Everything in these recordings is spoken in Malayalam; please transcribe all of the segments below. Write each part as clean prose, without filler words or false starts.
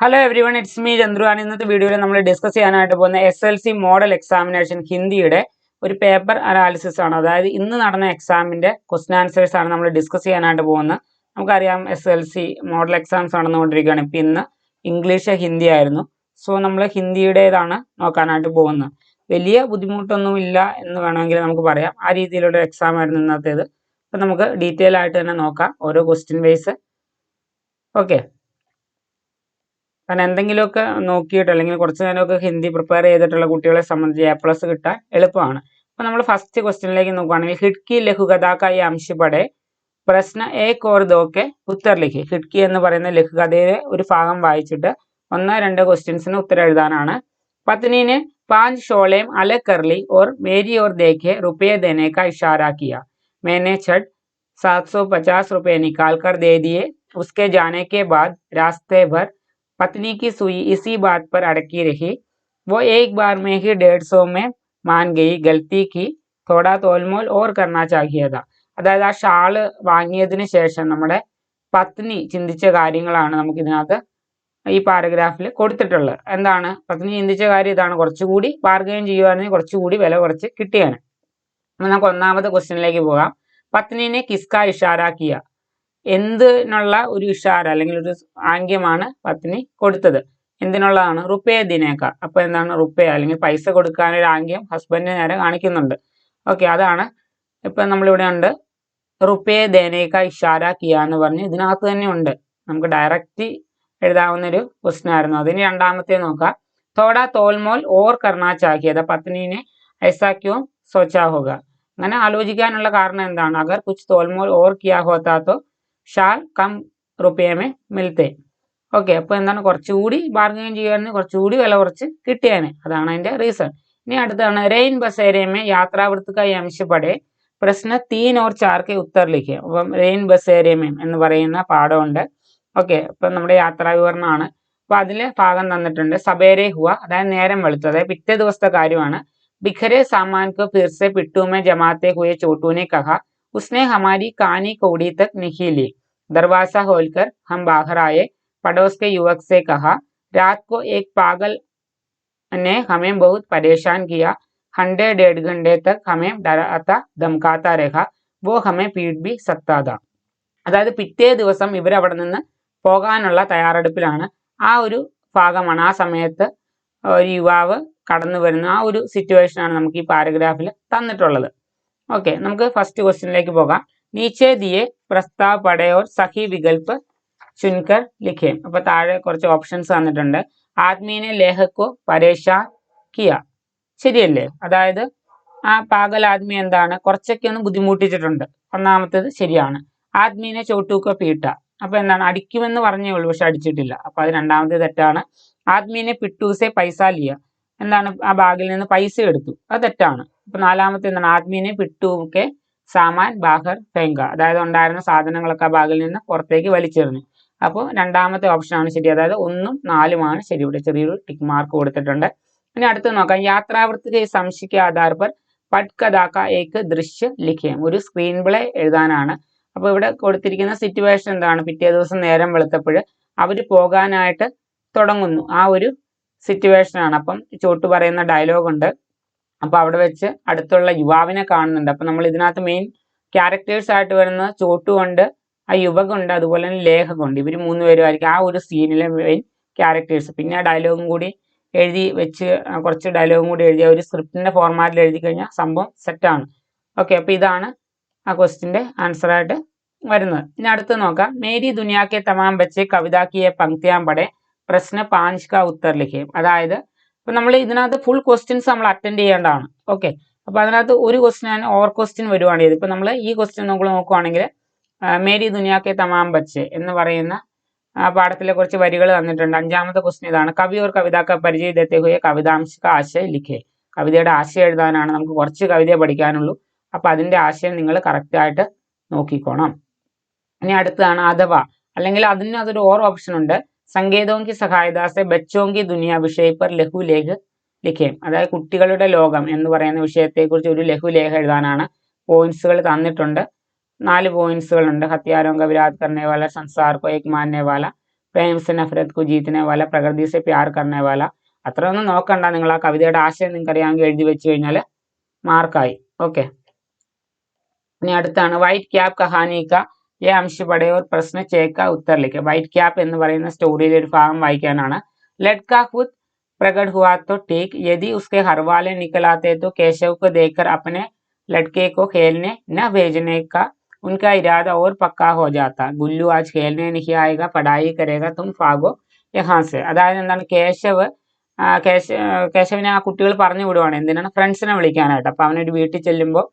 Hello every one, it's me Chandru ആണ്. ഇന്നത്തെ വീഡിയോയിൽ നമ്മൾ ഡിസ്കസ് ചെയ്യാനായിട്ട് പോകുന്ന SLC മോഡൽ എക്സാമിനേഷൻ ഹിന്ദിയുടെ ഒരു പേപ്പർ അനാലിസിസ് ആണ്. അതായത് ഇന്ന് നടന്ന എക്സാമിന്റെ ക്വസ്റ്റ്യൻ ആൻസേഴ്സ് ആണ് നമ്മൾ ഡിസ്കസ് ചെയ്യാനായിട്ട് പോകുന്നത്. നമുക്കറിയാം SLC മോഡൽ എക്സാംസ് നടന്നുകൊണ്ടിരിക്കുകയാണ്. ഇപ്പം ഇന്ന് ഇംഗ്ലീഷ് ഹിന്ദി ആയിരുന്നു. സോ നമ്മൾ ഹിന്ദിയുടേതാണ് നോക്കാനായിട്ട് പോകുന്നത്. വലിയ ബുദ്ധിമുട്ടൊന്നുമില്ല എന്ന് വേണമെങ്കിൽ നമുക്ക് പറയാം. ആ രീതിയിലുള്ള എക്സാം ആയിരുന്നു ഇന്നത്തേത്. അപ്പം നമുക്ക് ഡീറ്റെയിൽ ആയിട്ട് തന്നെ നോക്കാം ഓരോ ക്വസ്റ്റ്യൻ വൈസ്. ഓക്കെ, കാരണം എന്തെങ്കിലുമൊക്കെ നോക്കിയിട്ട് അല്ലെങ്കിൽ കുറച്ച് നേരമൊക്കെ ഹിന്ദി പ്രിപ്പയർ ചെയ്തിട്ടുള്ള കുട്ടികളെ സംബന്ധിച്ച് A+ കിട്ടാൻ എളുപ്പമാണ്. അപ്പോൾ നമ്മൾ ഫസ്റ്റ് ക്വസ്റ്റ്യനിലേക്ക് നോക്കുകയാണെങ്കിൽ ഹിഡ്കി ലഘുകഥാക്കായി അംശപടെ പ്രശ്ന ഏക് ഓർ ദോ കെ ഉത്തർ ലിഖി. ഹിഡ്കി എന്ന് പറയുന്ന ലഘുകഥയുടെ ഒരു ഭാഗം വായിച്ചിട്ട് 1-2 ക്വസ്റ്റ്യൻസിന് ഉത്തരം എഴുതാനാണ്. പത്നിനെ 5 ഷോളേം അലഗ് കർ ലി और मेरी ओर देखे रुपये देने का इशारा किया. मैंने छठ 750 रुपये निकाल कर दे दिए. उसके जाने के बाद रास्ते भर पत्नी की सुई इसी बात पर अड़की रही. वो एक बार में ही 150 में मान गई. गलती की, थोड़ा തോൽമോൽ और करना चाहिए था. അതായത് ആ ഷാള് വാങ്ങിയതിന് ശേഷം നമ്മുടെ പത്നി ചിന്തിച്ച കാര്യങ്ങളാണ് നമുക്ക് ഇതിനകത്ത് ഈ പാരഗ്രാഫിൽ കൊടുത്തിട്ടുള്ളത്. എന്താണ് പത്നി ചിന്തിച്ച കാര്യം? ഇതാണ്, കുറച്ചുകൂടി ബാർഗെയിൻ ചെയ്യുകയാണെങ്കിൽ കുറച്ചുകൂടി വില കുറച്ച് കിട്ടിയാണ്. അപ്പം നമുക്ക് ഒന്നാമത്തെ ക്വസ്റ്റ്യനിലേക്ക് പോകാം. പത്നിനെ കിസ്ക ഇഷാര കിയ. എന്തിനുള്ള ഒരു ഇഷാര അല്ലെങ്കിൽ ഒരു ആംഗ്യമാണ് പത്നി കൊടുത്തത്? എന്തിനുള്ളതാണ്? റുപ്പേ ദിനേക്ക. അപ്പൊ എന്താണ് റുപ്പേ അല്ലെങ്കിൽ പൈസ കൊടുക്കാനൊരു ആംഗ്യം ഹസ്ബൻഡിന് നേരെ കാണിക്കുന്നുണ്ട്. ഓക്കെ, അതാണ് ഇപ്പൊ നമ്മളിവിടെ ഉണ്ട്. റുപ്പേ ദേനേക്ക ഇഷാര കിയ എന്ന് പറഞ്ഞ് ഇതിനകത്ത് തന്നെ ഉണ്ട്. നമുക്ക് ഡയറക്റ്റ് എഴുതാവുന്ന ഒരു ക്വസ്റ്റ്യൻ ആയിരുന്നു. അതിന് രണ്ടാമത്തെ നോക്കാം. തോടാ തോൽമോൽ ഓർ കർണ ചാഹിയത പത്നിനെ ഐസാ ക്യോ സോച്ചാ ഹോഗ. അങ്ങനെ ആലോചിക്കാനുള്ള കാരണം എന്താണ്? അഗർ കുച്ച് തോൽമോൽ ഓർ കിയാ ഹോത്താ തോ ഷാൽ കം റുപ്പയമേ മിൽത്തെ. ഓക്കെ, അപ്പോൾ എന്താണ് കുറച്ചുകൂടി ബാർഗെയിൻ ചെയ്യുകയാണെങ്കിൽ കുറച്ചുകൂടി വില കുറച്ച് കിട്ടിയാണ്. അതാണ് അതിന്റെ റീസൺ. ഇനി അടുത്താണ് റെയിൻ ബസേരമേ യാത്രാവൃത്തിക്കായി അംശപടെ പ്രശ്ന 3 और 4 के ഉത്തർ ലിഖിയ. അപ്പം റെയിൻ ബസേരമേ എന്ന് പറയുന്ന പാഠമുണ്ട്. ഓക്കെ, അപ്പം നമ്മുടെ യാത്രാ വിവരണമാണ്. അപ്പൊ അതിലെ ഭാഗം തന്നിട്ടുണ്ട്. സബേരെ ഹുവ, അതായത് നേരം വെളുത്തു, അതായത് പിറ്റേ ദിവസത്തെ കാര്യമാണ്. ബിഖരെ സാമാൻ കോ ഫിർ സെ പിട്ടു മേ ജമാത്തെ ഹുയെ ചോട്ടൂനെ കഹാ उसने हमारी कहानी कौड़ी तक नहीं ली. दरवाजा खोलकर हम बाहर आए. पड़ोस के युवक से कहा, रात को एक पागल ने हमें बहुत परेशान किया. 1.5 घंटे तक हमें डराता धमकाता रहा. वो हमें पीट भी सकता था. അതായത് പിറ്റേ ദിവസം ഇവർ അവിടെ നിന്ന് പോകാനുള്ള തയ്യാറെടുപ്പിലാണ്. ആ ഒരു ഭാഗമാണ്, ആ സമയത്ത് ഒരു യുവാവ് കടന്നു വരുന്ന ആ ഒരു സിറ്റുവേഷനാണ് നമുക്ക് ഈ പാരഗ്രാഫിൽ തന്നിട്ടുള്ളത്. ഓക്കെ, നമുക്ക് ഫസ്റ്റ് ക്വസ്റ്റ്യനിലേക്ക് പോകാം. നീച്ചെ ദിയെ പ്രസ്താവ് പടേ ഓർ സഹി വികൽപ്പ് ചുൻകർ ലിഖേ. അപ്പൊ താഴെ കുറച്ച് ഓപ്ഷൻസ് തന്നിട്ടുണ്ട്. ആദ്മീനെ ലേഹക്കോ പരേഷാൻ കിയ. ശരിയല്ലേ? അതായത് ആ പാഗൽ ആദ്മി എന്താണ്, കുറച്ചൊക്കെ ഒന്ന് ബുദ്ധിമുട്ടിച്ചിട്ടുണ്ട്. ഒന്നാമത്തേത് ശരിയാണ്. ആദ്മീനെ ചോട്ടൂക്കോ പീട്ട. അപ്പൊ എന്താണ്, അടിക്കുമെന്ന് പറഞ്ഞേ ഉള്ളൂ, പക്ഷെ അടിച്ചിട്ടില്ല. അപ്പൊ അത് രണ്ടാമത്തെ തെറ്റാണ്. ആദ്മീനെ പിട്ടൂസെ പൈസ ലിയ. എന്താണ്, ആ ബാഗിൽ നിന്ന് പൈസ എടുത്തു, അത് തെറ്റാണ്. അപ്പൊ നാലാമത്തെ എന്താണ്, ആദ്മീനെ പിട്ടൂക്കെ സാമാൻ ബാഹർ ഫെങ്ക. അതായത് ഉണ്ടായിരുന്ന സാധനങ്ങളൊക്കെ ആ ബാഗിൽ നിന്ന് പുറത്തേക്ക് വലിച്ചെറിഞ്ഞു. അപ്പോൾ രണ്ടാമത്തെ ഓപ്ഷനാണ് ശരി. അതായത് 1ഉം 4ഉമാണ് ശരി. ഇവിടെ ചെറിയൊരു ടിക്ക് മാർക്ക് കൊടുത്തിട്ടുണ്ട്. ഇനി അടുത്ത് നോക്കാം. യാത്രാവൃത്തി സംശയ്ക്ക് ആധാർ പർ പട്കഥാക്ക ഏക്ക് ദൃശ്യ ലിഖിയം. ഒരു സ്ക്രീൻ പ്ലേ എഴുതാനാണ്. അപ്പൊ ഇവിടെ കൊടുത്തിരിക്കുന്ന സിറ്റുവേഷൻ എന്താണ്? പിറ്റേ ദിവസം നേരം വെളുത്തപ്പോൾ അവര് പോകാനായിട്ട് തുടങ്ങുന്നു, ആ ഒരു സിറ്റുവേഷൻ ആണ്. അപ്പം ചോട്ടു പറയുന്ന ഡയലോഗ് ഉണ്ട്. അപ്പൊ അവിടെ വെച്ച് അടുത്തുള്ള യുവാവിനെ കാണുന്നുണ്ട്. അപ്പൊ നമ്മൾ ഇതിനകത്ത് മെയിൻ ക്യാരക്ടേഴ്സ് ആയിട്ട് വരുന്ന ചോട്ടുകൊണ്ട്, ആ യുവകുണ്ട്, അതുപോലെ തന്നെ ലേഖകുണ്ട്. ഇവർ 3 പേരുമായിരിക്കും ആ ഒരു സീനിലെ മെയിൻ ക്യാരക്ടേഴ്സ്. പിന്നെ ആ ഡയലോഗും കൂടി എഴുതി വെച്ച്, കുറച്ച് ഡയലോഗും കൂടി എഴുതിയ ഒരു സ്ക്രിപ്റ്റിന്റെ ഫോർമാറ്റിൽ എഴുതി കഴിഞ്ഞാൽ സംഭവം സെറ്റാണ്. ഓക്കെ, അപ്പൊ ഇതാണ് ആ ക്വസ്റ്റിന്റെ ആൻസർ ആയിട്ട് വരുന്നത്. ഇനി അടുത്ത് നോക്കാം. മേരി ദുനിയാക്കെ തമാം ബച്ചെ കവിതാക്കിയെ പങ്ക്തിയാൻ പടെ പ്രശ്ന 5 കാ ഉത്തർ ലിഖേ. അതായത് ഇപ്പൊ നമ്മൾ ഇതിനകത്ത് ഫുൾ ക്വസ്റ്റ്യൻസ് നമ്മൾ അറ്റൻഡ് ചെയ്യേണ്ടതാണ്. ഓക്കെ, അപ്പൊ അതിനകത്ത് ഒരു ക്വസ്റ്റ്യൻ ഓർ ക്വസ്റ്റ്യൻ വരുവാണ് ചെയ്ത്. ഇപ്പൊ നമ്മൾ ഈ ക്വസ്റ്റ്യൻ നോക്കുവാണെങ്കിൽ മേരി ദുനിയാക്കെ തമാം ബച്ചെ എന്ന് പറയുന്ന പാഠത്തിലെ കുറച്ച് വരികൾ തന്നിട്ടുണ്ട്. 5ാമത്തെ ക്വസ്റ്റ്യൻ ഇതാണ്. കവി ഓർ കവിതാക്ക പരിചയ ദേത്തെ ഹുയെ കവിതാംശ കാ ആശയ ലിഖേ. കവിതയുടെ ആശയം എഴുതാനാണ്. നമുക്ക് കുറച്ച് കവിതയെ പഠിക്കാനുള്ളൂ. അപ്പൊ അതിന്റെ ആശയം നിങ്ങൾ കറക്റ്റ് ആയിട്ട് നോക്കിക്കോണം. ഇനി അടുത്തതാണ് അഥവാ, അല്ലെങ്കിൽ അതിന് അതൊരു ഓർ ഓപ്ഷൻ ഉണ്ട്. സങ്കേതോങ്കി സഹായദാസെ ബച്ചോങ്കി ദുനിയ വിഷയ പർ ലഘുലേഖ ലിഖേം. അതായത് കുട്ടികളുടെ ലോകം എന്ന് പറയുന്ന വിഷയത്തെക്കുറിച്ച് ഒരു ലഘുലേഖ എഴുതാനാണ്. പോയിന്റ്സുകൾ തന്നിട്ടുണ്ട്. 4 പോയിന്റ്സുകൾ ഉണ്ട്. ഹത്യാരോं का विरोध करने वाला, संसार को एक मानने वाला, പ്രേം സെ നഫരത് കു ജീതനെ വാല, പ്രകൃതി സെ പ്യാർ കർനെ വാല. അത്ര ഒന്നും നോക്കണ്ട, നിങ്ങൾ ആ കവിതയുടെ ആശയം നിങ്ങൾക്ക് അറിയാമെങ്കിൽ എഴുതി വെച്ച് കഴിഞ്ഞാൽ മാർക്കായി. ഓക്കെ, ഇനി അടുത്താണ് വൈറ്റ് ക്യാപ് കഹാനിക യെ അംശ് പഠേ ഓർ പ്രശ്ന ചേക്ക ഉത്തർ ലിഖെ. വൈറ്റ് ക്യാപ് എന്ന് പറയുന്ന സ്റ്റോറിയിലെ ഒരു ഭാഗം വായിക്കാനാണ്. ലഡ്ക ഖുദ് प्रकट हुआ तो ठीक, यदि उसके घर वाले निकल आते तो केशव को देखकर अपने लड़के को खेलने न भेजने का उनका इरादा और पक्का हो जाता. गुल्लू आज खेलने नहीं आएगा, पढ़ाई करेगा, तुम भागो यहाँ से. അതായത് എന്താണ്, കേശവിനെ ആ കുട്ടികൾ പറഞ്ഞു വിടുവാണ്. എന്തിനാണ്? ഫ്രണ്ട്സിനെ വിളിക്കാനായിട്ട്. അപ്പൊ അവനൊരു വീട്ടിൽ ചെല്ലുമ്പോൾ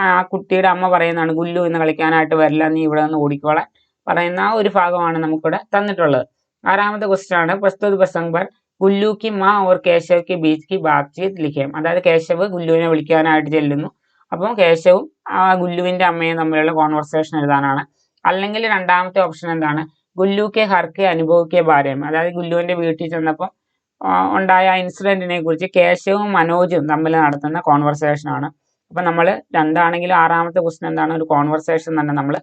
ആ കുട്ടിയുടെ അമ്മ പറയുന്നതാണ്, ഗുല്ലു ഇന്ന് കളിക്കാനായിട്ട് വരില്ല, നീ ഇവിടെ നിന്ന് ഓടിക്കോളാൻ പറയുന്ന ആ ഒരു ഭാഗമാണ് നമുക്കിവിടെ തന്നിട്ടുള്ളത്. ആറാമത്തെ ക്വസ്റ്റ്യൻ ആണ്, പ്രസ്തുത പ്രസംഗ് പർ ഗുല്ലു കി മാ ഓർ കേശവ് കി ബീച്ച് കി ബാത്ചീത് ലിഖേം. അതായത് കേശവ് ഗുല്ലുവിനെ വിളിക്കാനായിട്ട് ചെല്ലുന്നു. അപ്പം കേശവും ആ ഗുല്ലുവിന്റെ അമ്മയും തമ്മിലുള്ള കോൺവെർസേഷൻ എഴുതാനാണ്. അല്ലെങ്കിൽ രണ്ടാമത്തെ ഓപ്ഷൻ എന്താണ്, ഗുല്ലു കെ ഹർ കെ അനുഭവ് കെ ബാരേം. അതായത് ഗുല്ലുവിന്റെ വീട്ടിൽ ചെന്നപ്പോൾ ഉണ്ടായ ഇൻസിഡന്റിനെ കുറിച്ച് കേശവും മനോജും തമ്മിൽ നടത്തുന്ന കോൺവെർസേഷൻ ആണ്. അപ്പൊ നമ്മൾ രണ്ടാണെങ്കിലും ആറാമത്തെ ക്വസ്റ്റ്യൻ എന്താണ്, ഒരു കോൺവെർസേഷൻ തന്നെ നമ്മൾ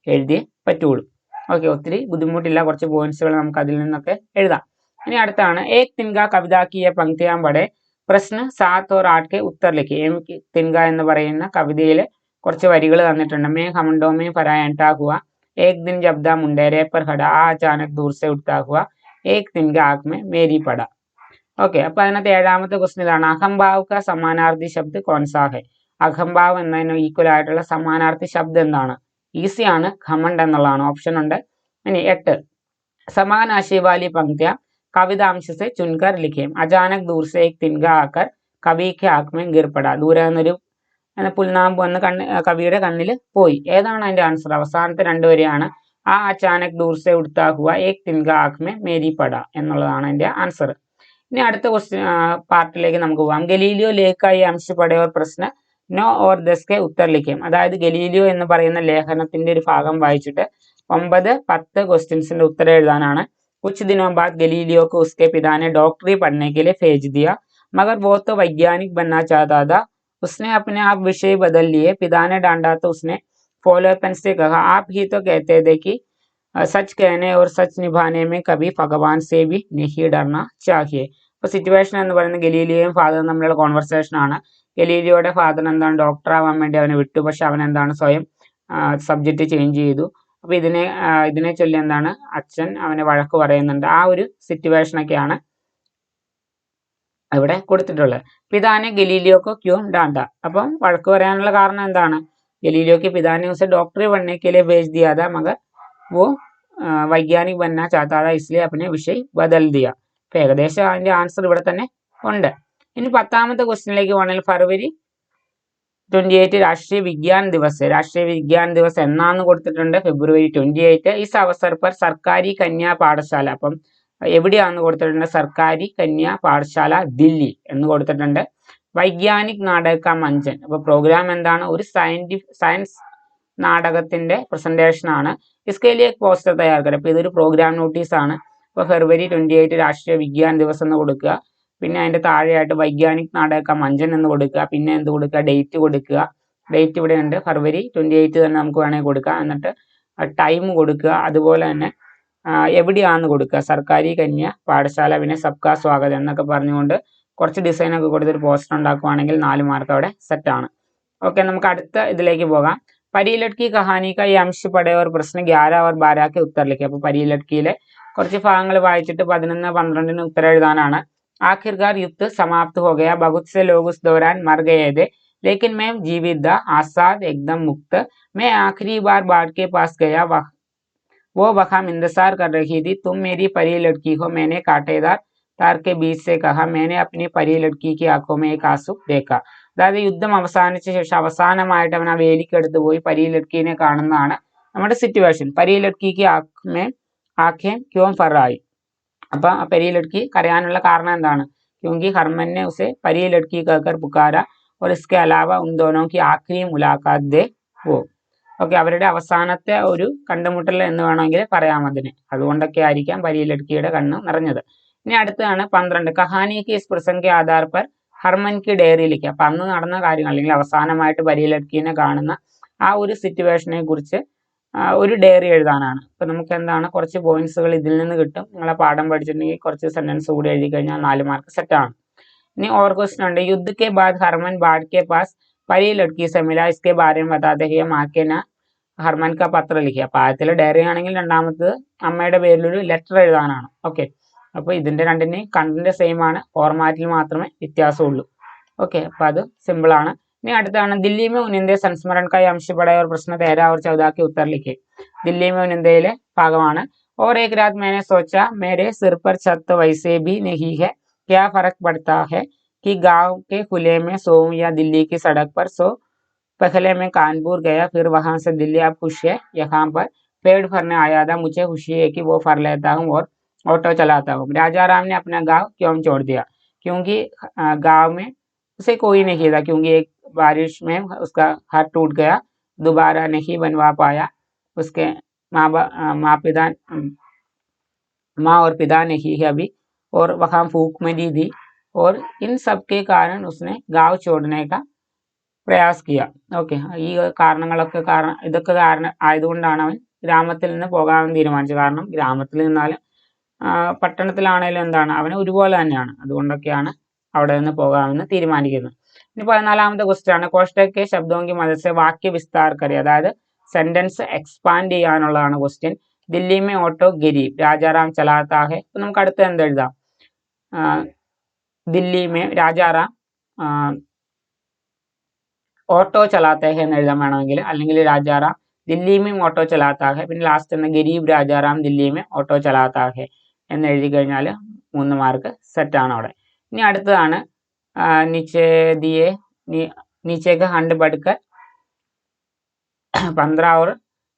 എഴുതിയേ പറ്റുള്ളൂ. ഓക്കെ, ഒത്തിരി ബുദ്ധിമുട്ടില്ല, കുറച്ച് പോയിന്റ്സുകൾ നമുക്ക് അതിൽ നിന്നൊക്കെ എഴുതാം. ഇനി അടുത്താണ് ഏക് തിൻക കവിത കി യെ പങ്ക്തിയാൻ പടെ പ്രശ്ന 7 और 8 के उत्तर लिखे. ഏക് തിൻക എന്ന് പറയുന്ന കവിതയിൽ കുറച്ച് വരികൾ തന്നിട്ടുണ്ട്. മേ ഖമണ്ടോ മേ ഫരായൻടാ ഹുവ, ഏക് ദിൻ ജബ്ദാ മുണ്ടേരെ पर खड़ा, ആ അചാനക് ദൂർ സെ ഉഠ്താ ഹുവ, ഏക് തിൻക ആങ്ക് മേ മേരി പട. ഓക്കെ, അപ്പൊ അതിനകത്ത് ഏഴാമത്തെ ക്വസ്റ്റ്യൻ ഇതാണ്, അഹംഭാവ് ക സമാനാർത്ഥി ശബ്ദ് കോൺസാ ഹെ. അഹംഭാവ് എന്നതിന് ഈക്വൽ ആയിട്ടുള്ള സമാനാർത്ഥി ശബ്ദം എന്താണ്? ഈസിയാണ്, ഘമണ്ട് എന്നുള്ളതാണ്. ഓപ്ഷൻ ഉണ്ട്. ഇനി 8, സമാൻ ആശയ വാലി പങ്ക്തിയ കവിതാംശ സെ ചുൻകർ ലിഖേം. അചാനക് ദൂർ സെ ഏക് തിൻക ആക്കർ കവി കെ ആങ്ക് മേ ഗിർ പട. ദൂരെ നിന്നൊരു പുൽനാമ്പ് വന്ന് കവിയുടെ കണ്ണിൽ പോയി. ഏതാണ് അതിന്റെ ആൻസർ? അവസാനത്തെ രണ്ട് വരിയാണ്. ആ അചാനക് ദൂർ സെ ഉഠ്താ ഹുവ ഏക് തിൻക ആങ്ക് മേ മേരി പട എന്നുള്ളതാണ് അതിന്റെ ആൻസർ. ഇനി അടുത്ത ക്വസ്റ്റ്യൻ പാർട്ടിലേക്ക് നമുക്ക് പോകാം. ഗലീലിയോ ലേഖായി അംശ പടയോർ പ്രശ്ന 9 और 10 के उत्तर लिखेം. അതായത് ഗലീലിയോ എന്ന് പറയുന്ന ലേഖനത്തിന്റെ ഒരു ഭാഗം വായിച്ചിട്ട് 9, 10 ക്വസ്റ്റ്യൻസിന്റെ ഉത്തരം എഴുതാനാണ്. कुछ दिनों बाद गलीलियो को उसके पिता ने डॉक्टरी पढ़ने के लिए भेज दिया, मगर वो तो वैज्ञानिक बनना चाहता था. उसने अपने आप विषय बदल लिए. पिता ने डांटा तो उसने फॉलोअपन से कहा, आप ही तो कहते थे कि सच कहने और सच निभाने में कभी भगवान से भी नहीं डरना चाहिए. അപ്പോൾ സിറ്റുവേഷൻ എന്ന് പറയുന്നത് ഗലീലിയോയും ഫാദറും തമ്മിലുള്ള കോൺവെർസേഷൻ ആണ്. ഗലീലിയോയുടെ ഫാദർ എന്താണ്, ഡോക്ടർ ആവാൻ വേണ്ടി അവനെ വിട്ടു, പക്ഷെ അവൻ എന്താണ് സ്വയം സബ്ജക്റ്റ് ചേഞ്ച് ചെയ്തു. അപ്പൊ ഇതിനെ ചൊല്ലി എന്താണ്, അച്ഛൻ അവനെ വഴക്ക് പറയുന്നുണ്ട്. ആ ഒരു സിറ്റുവേഷൻ ഒക്കെയാണ് ഇവിടെ കൊടുത്തിട്ടുള്ളത്. പിതാനെ ഗലീലിയോക്ക് ക്യൂം ഡാണ്ട. അപ്പം വഴക്ക് പറയാനുള്ള കാരണം എന്താണ്, ഗലീലിയോക്ക് പിതാനെ ഉसे डॉक्टरी बनने के लिए भेज दिया था, मगर वो वैज्ञानिक बनना चाहता था, इसलिए अपने विषय बदल दिया. അപ്പൊ ഏകദേശം അതിന്റെ ആൻസർ ഇവിടെ തന്നെ ഉണ്ട്. ഇനി 10ാമത്തെ ക്വസ്റ്റ്യനിലേക്ക് പോകണമെങ്കിൽ ഫെബ്രുവരി 28 രാഷ്ട്രീയ വിജ്ഞാൻ ദിവസ്. രാഷ്ട്രീയ വിജ്ഞാൻ ദിവസ് എന്നാന്ന് കൊടുത്തിട്ടുണ്ട്, ഫെബ്രുവരി 28. ഇസ് അവസർ പർ സർക്കാരി കന്യാ പാഠശാല. അപ്പം എവിടെയാണെന്ന് കൊടുത്തിട്ടുണ്ട്, സർക്കാരി കന്യാ പാഠശാല ദില്ലി എന്ന് കൊടുത്തിട്ടുണ്ട്. വൈജ്ഞാനിക് നാടക മഞ്ചൻ. അപ്പൊ പ്രോഗ്രാം എന്താണ്, ഒരു സയൻസ് നാടകത്തിന്റെ പ്രസന്റേഷൻ ആണ്. ഇസ്കേലിയ പോസ്റ്റർ തയ്യാറാക്കുക. അപ്പൊ ഇതൊരു പ്രോഗ്രാം നോട്ടീസ് ആണ്. അപ്പൊ ഫെബ്രുവരി 28 രാഷ്ട്രീയ വിജ്ഞാൻ ദിവസ് എന്ന് കൊടുക്കുക. പിന്നെ അതിന്റെ താഴെയായിട്ട് വൈജ്ഞാനിക് നാടക മഞ്ചൻ എന്ന് കൊടുക്കുക. പിന്നെ എന്ത് കൊടുക്കുക, ഡേറ്റ് കൊടുക്കുക. ഡേറ്റ് ഇവിടെ ഉണ്ട്, ഫെബ്രുവരി 28 തന്നെ നമുക്ക് വേണമെങ്കിൽ കൊടുക്കാം. എന്നിട്ട് ടൈം കൊടുക്കുക. അതുപോലെ തന്നെ എവിടെയാണെന്ന് കൊടുക്കുക, സർക്കാരി കന്യാ പാഠശാല, പിന്നെ സബ്കാ സ്വാഗതം എന്നൊക്കെ പറഞ്ഞുകൊണ്ട് കുറച്ച് ഡിസൈൻ ഒക്കെ കൊടുത്തൊരു പോസ്റ്റർ ഉണ്ടാക്കുവാണെങ്കിൽ 4 മാർക്ക് അവിടെ സെറ്റ് ആണ്. ഓക്കെ, നമുക്ക് അടുത്ത ഇതിലേക്ക് പോകാം. പരീലട്കി കഹാനി കാ അംശ പടയോർ പ്രശ്ന 11 और 12 के उत्तर लिखे. അപ്പൊ പരീലട്കിയിലെ കുറച്ച് ഭാഗങ്ങൾ വായിച്ചിട്ട് 11, 12 ഉത്തരം എഴുതാനാണ്. आखिरकार युद्ध समाप्त हो गया, बहुत से लोग उस दौरान मर गए थे, लेकिन मैं जीवित था, आजाद, एकदम मुक्त. मैं आखिरी बार बाढ़ के पास गया, वो वहां इंतजार कर रही थी. तुम मेरी परी लड़की हो, मैंने कांटेदार तार के बीच से कहा. मैंने अपनी परी लड़की की आंखों में एक आंसू देखा. അതായത് യുദ്ധം അവസാനിച്ച ശേഷം അവസാനമായിട്ട് അവൻ ആ വേലിക്കടുത്ത് പോയി പരി ലഡ്കീനെ കാണുന്നതാണ് നമ്മുടെ സിറ്റുവേഷൻ. പരി ലഡ്കിക്ക് ആഖേം ക്യോം ഫറായി. അപ്പൊ ആ പരി ലഡ്കി കരയാനുള്ള കാരണം എന്താണ്, ക്യോങ്കി ഹർമൻ ने उसे परी लड़की कहकर पुकारा और इसके अलावा उन दोनों की आखिरी मुलाकात दे वो. ഓക്കെ, അവരുടെ അവസാനത്തെ ഒരു കണ്ടുമുട്ടൽ എന്ന് വേണമെങ്കിൽ പറയാം അതിന്. അതുകൊണ്ടൊക്കെ ആയിരിക്കാം പരി ലഡ്കിയുടെ കണ്ണ് നിറഞ്ഞത്. ഇനി അടുത്താണ് 12, കഹാനി കി ഇസ് പ്രസംഗ് കെ ആധാർ പർ ഹർമൻ കി ഡയറി ലിഖ. അപ്പൊ അന്ന് നടന്ന കാര്യങ്ങൾ അല്ലെങ്കിൽ അവസാനമായിട്ട് പരി ലഡ്കിനെ കാണുന്ന ആ ഒരു സിറ്റുവേഷനെ കുറിച്ച് ഒരു ഡയറി എഴുതാനാണ്. അപ്പോൾ നമുക്ക് എന്താണ് കുറച്ച് പോയിന്റ്സുകൾ ഇതിൽ നിന്ന് കിട്ടും. നിങ്ങളെ പാഠം പഠിച്ചിട്ടുണ്ടെങ്കിൽ കുറച്ച് സെന്റൻസ് കൂടി എഴുതി കഴിഞ്ഞാൽ 4 മാർക്ക് സെറ്റാണ്. ഇനി ഓവർ ക്വസ്റ്റ്യൻ ഉണ്ട്. युद्ध के बाद हरमन बाढ़ के पास परी लड़की से मिला, इसके बारे में बताते हुए माँ के ना ഹർമൻ ക പത്ര ലിഖിയ. അപ്പോൾ ആദ്യത്തിലെ ഡയറി ആണെങ്കിൽ രണ്ടാമത്തത് അമ്മയുടെ പേരിലൊരു ലെറ്റർ എഴുതാനാണ്. ഓക്കെ, അപ്പോൾ ഇതിന്റെ രണ്ടിന്റെയും കണ്ടന്റ് സെയിം ആണ്, ഫോർമാറ്റിൽ മാത്രമേ വ്യത്യാസമുള്ളൂ. ഓക്കെ, അപ്പോൾ അത് സിമ്പിൾ ആണ്. ഇനി അടുത്താണ് ദില്ലി में उनिंदे संस्मरण का अंश पढ़े और प्रश्न 13 और 14 के उत्तर लिखे. दिल्ली में उनिंदയിലെ ഭാഗമാണ്. और एक रात मैंने सोचा मेरे सिर पर छत वैसे भी नहीं है, क्या फर्क पड़ता है कि गांव के खुले में सोऊं या दिल्ली की सड़क पर सो. पहले मैं कानपुर गया, फिर वहां से दिल्ली. अब खुश है यहाँ पर पेड़ भरने आया था, मुझे खुशी है कि वो भर लेता हूँ और ऑटो चलाता हूँ. राजा राम ने अपना गांव क्यों छोड़ दिया? क्योंकि गांव में उसे कोई नहीं था, क्योंकि एक बारिश में उसका घर टूट गया, दोबारा नहीं बनवा पाया. उसके माँ और पिता नहीं है अभी, और वहाँ भूख मरी थी, और इन सब के कारण उसने गांव छोड़ने का പ്രയാസ് കിയ. ഓക്കെ, ഈ ഇതൊക്കെ കാരണം ആയതുകൊണ്ടാണ് അവൻ ഗ്രാമത്തിൽ നിന്ന് പോകാൻ തീരുമാനിച്ചത്. കാരണം ഗ്രാമത്തിൽ നിന്നാലും പട്ടണത്തിലാണേലും എന്താണ് അവന് ഒരുപോലെ തന്നെയാണ്, അതുകൊണ്ടൊക്കെയാണ് അവിടെ നിന്ന് പോകാമെന്ന് തീരുമാനിക്കുന്നത്. ഇനി 14ാമത്തെ ക്വസ്റ്റ്യൻ ആണ്. കോഷ്ടയ്ക്ക് ശബ്ദോങ്കി മദസെ വാക്യ വിസ്താർ കറി, അതായത് sentence expand ചെയ്യാനുള്ളതാണ് question. Delhi may auto Garib Rajaram ചലാത്താ ഹെ. അപ്പൊ നമുക്ക് അടുത്ത് എന്തെഴുതാം? ദില്ലി മേ രാജാറാം ഓട്ടോ ചലാത്ത ഹെ എന്ന് എഴുതാൻ വേണമെങ്കിൽ, അല്ലെങ്കിൽ രാജാറാം ദില്ലി മേ ഓട്ടോ ചലാത്ത ഹെ, പിന്നെ ലാസ്റ്റ് എന്ന് ഗരീബ് രാജാറാം ദില്ലി മേ ഓട്ടോ ചലാത്ത ഹെ എന്ന് എഴുതി കഴിഞ്ഞാൽ 3 മാർക്ക് സെറ്റാണ് അവിടെ. ഇനി അടുത്തതാണ് നീച്ചേക്ക് ഹണ്ട് പഠിക്കൽ 15 और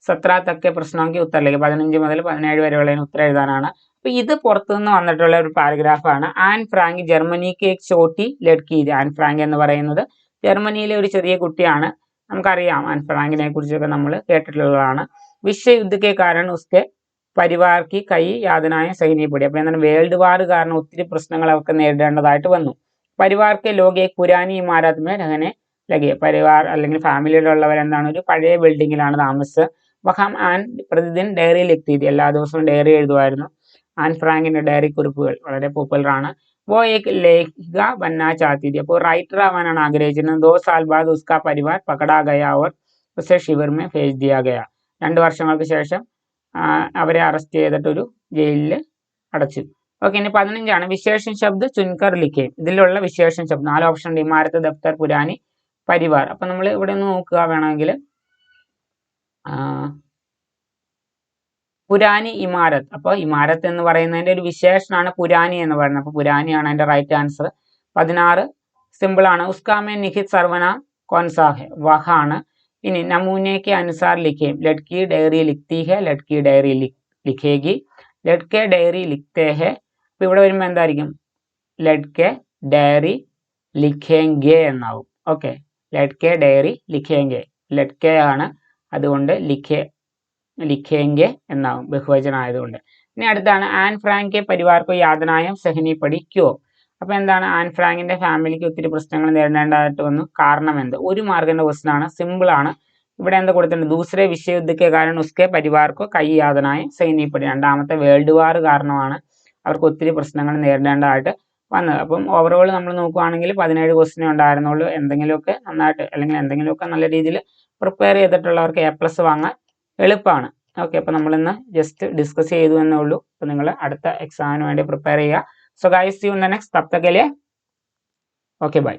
17 तक के प्रश्नों की उत्तर लिखे. 15 മുതൽ 17 വരെയുള്ള ഉത്തരം എഴുതാനാണ്. അപ്പൊ ഇത് പുറത്തുനിന്ന് വന്നിട്ടുള്ള ഒരു പാരഗ്രാഫാണ്. An Frank ജർമ്മനിക്ക് Chhoti Ladki. An Frank എന്ന് പറയുന്നത് ജർമ്മനിയിലെ ഒരു ചെറിയ കുട്ടിയാണ്. നമുക്കറിയാം ആൻ ഫ്രാങ്കിനെ കുറിച്ചൊക്കെ നമ്മൾ കേട്ടിട്ടുള്ളതാണ്. വിശ്വയുദ്ധക്കെ കാരണം ഉസ്കെ പരിവാർ കി കൈ യാതനായ സൈന്യപ്പെടി. അപ്പൊ എന്താണ്, വേൾഡ് വാർ കാരണം ഒത്തിരി പ്രശ്നങ്ങൾ അവർക്ക് നേരിടേണ്ടതായിട്ട് വന്നു. പരിവാർ കെ ലോക് ഏക് പുരാനി ഇമാരത് മേ രഹനെ ലഗെ. പരിവാർ അല്ലെങ്കിൽ ഫാമിലിയിലുള്ളവർ എന്താണ്, ഒരു പഴയ ബിൽഡിങ്ങിലാണ് താമസിച്ചത്. വഹാം ആൻ പ്രതിദിൻ ഡയറി ലിഖ്തി थी. എല്ലാ ദിവസവും ഡയറി എഴുതുമായിരുന്നു. ആൻ ഫ്രാങ്കിന്റെ ഡയറി കുറിപ്പുകൾ വളരെ പോപ്പുലർ ആണ്. वो एक लेखिका बनना चाहती थी. അപ്പോൾ റൈറ്റർ ആവാനാണ് ആഗ്രഹിച്ചിരുന്നത്. 2 साल बाद उसका परिवार पकड़ा गया और उसे शिविर में भेज दिया गया. 2 വർഷങ്ങൾക്ക് ശേഷം അവരെ അറസ്റ്റ് ചെയ്തിട്ട് ഒരു ജയിലിൽ അടച്ചു. ഓക്കെ, ഇനി 15 ആണ്. വിശേഷൻ ശബ്ദ ചുൻകർ ലിഖേ. ഇതിലുള്ള വിശേഷൻ ശബ്ദം 4 ഓപ്ഷൻ ഉണ്ട്. ഇമാരത്ത്, ദഫ്തർ, പുരാനി, പരിവാർ. അപ്പൊ നമ്മൾ ഇവിടെ ഒന്ന് നോക്കുക വേണമെങ്കിൽ പുരാനി ഇമാരത്ത്. അപ്പോൾ ഇമാരത്ത് എന്ന് പറയുന്നതിന്റെ ഒരു വിശേഷണമാണ് പുരാനി എന്ന് പറയുന്നത്. അപ്പോൾ പുരാനിയാണ് അതിന്റെ റൈറ്റ് ആൻസർ. 16 സിമ്പിൾ ആണ്. ഉസ്കാമെ നിഹിത് സർവനാം കോൻസാ ഹെ, വഹാണ്. ഇനി നമൂനയ്ക്ക് അനുസാർ ലിഖേ. ലഡ്കി ഡയറി ലിഖ്തി ഹെ, ലഡ്കി ഡയറി ലിഖേഗി, ലഡ്കെ ഡയറി ലിഖ്തേ ഹെ. അപ്പൊ ഇവിടെ വരുമ്പോൾ എന്തായിരിക്കും? ലഡ്കെ ഡയറി ലിഖേംഗെ എന്നാവും. Okay, ലഡ്കെ diary ലിഖേംഗെ. ലഡ്കെ ആണ്, അതുകൊണ്ട് ലിഖേംഗെ എന്നാവും, ബഹുവചനം ആയതുകൊണ്ട്. ഇനി അടുത്താണ് ആൻ ഫ്രാങ്ക് പരിവാർക്കോ യാതനായം സഹനി പടി ക്യോ. അപ്പൊ എന്താണ്, ആൻ ഫ്രാങ്കിന്റെ ഫാമിലിക്ക് ഒത്തിരി പ്രശ്നങ്ങൾ നേരിടേണ്ടതായിട്ട് വന്നു, കാരണം എന്ത്? 1 മാർക്കിന്റെ ക്വസ്റ്റൻ ആണ്, സിമ്പിൾ ആണ്. ഇവിടെ എന്താ കൊടുത്തിട്ടുണ്ട്? ദൂസരെ വിശ്വയുദ്ധക്കെ കാരണം ഉസ്കെ പരിവാർക്കോ കൈ യാതനായം സൈനി പടി. 2ാമത്തെ വേൾഡ് വാർ കാരണമാണ് അവർക്ക് ഒത്തിരി പ്രശ്നങ്ങൾ നേരിടേണ്ടതായിട്ട് വന്നത്. അപ്പം ഓവറോൾ നമ്മൾ നോക്കുകയാണെങ്കിൽ 17 ക്വസ്റ്റ്യൻ ഉണ്ടായിരുന്നുള്ളൂ. എന്തെങ്കിലുമൊക്കെ നന്നായിട്ട് അല്ലെങ്കിൽ എന്തെങ്കിലുമൊക്കെ നല്ല രീതിയിൽ പ്രിപ്പയർ ചെയ്തിട്ടുള്ളവർക്ക് A+ വാങ്ങാൻ എളുപ്പമാണ്. ഓക്കെ, അപ്പോൾ നമ്മളിന്ന് ജസ്റ്റ് ഡിസ്കസ് ചെയ്തു എന്നേ ഉള്ളൂ. അപ്പോൾ നിങ്ങൾ അടുത്ത എക്സാമിന് വേണ്ടി പ്രിപ്പയർ ചെയ്യുക. So guys, see you in the next. തബ് തക് കെ ലിയേ ഓക്കെ, ബൈ.